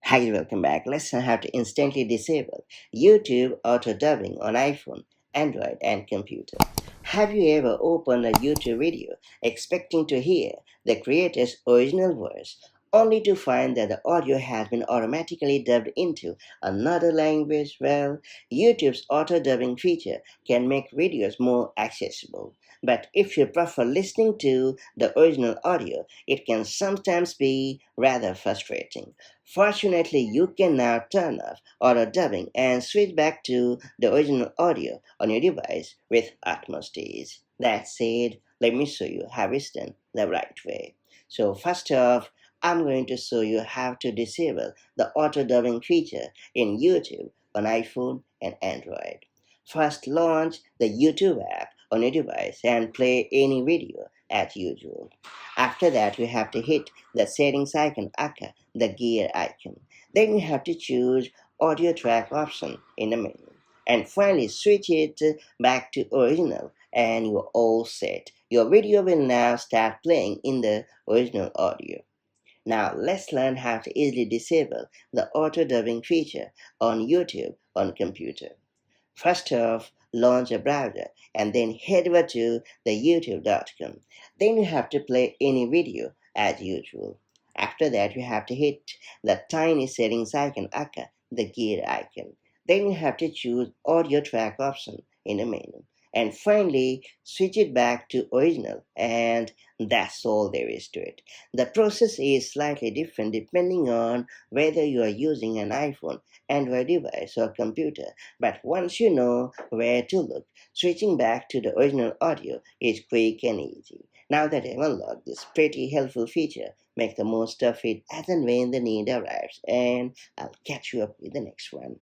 Hi, welcome back. Let's learn how to instantly disable YouTube auto dubbing on iPhone, Android, and computer. Have you ever opened a YouTube video expecting to hear the creator's original voice, only to find that the audio has been automatically dubbed into another language? Well, YouTube's auto dubbing feature can make videos more accessible. But if you prefer listening to the original audio, it can sometimes be rather frustrating. Fortunately, you can now turn off auto dubbing and switch back to the original audio on your device with utmost ease. That said, let me show you how it's done the right way. So first off, I'm going to show you how to disable the auto dubbing feature in YouTube on iPhone and Android. First, launch the YouTube app on your device and play any video as usual. After that, you have to hit the settings icon, aka the gear icon. Then you have to choose audio track option in the menu. And finally switch it back to original and you're all set. Your video will now start playing in the original audio. Now let's learn how to easily disable the auto dubbing feature on YouTube on computer. First off, launch a browser and then head over to the youtube.com. Then you have to play any video as usual. After that, you have to hit the tiny settings icon, aka the gear icon. Then you have to choose audio track option in the menu. And finally, switch it back to original, and that's all there is to it. The process is slightly different depending on whether you are using an iPhone, Android device, or computer, but once you know where to look, switching back to the original audio is quick and easy. Now that I've unlocked this pretty helpful feature, make the most of it as and when the need arrives, and I'll catch you up with the next one.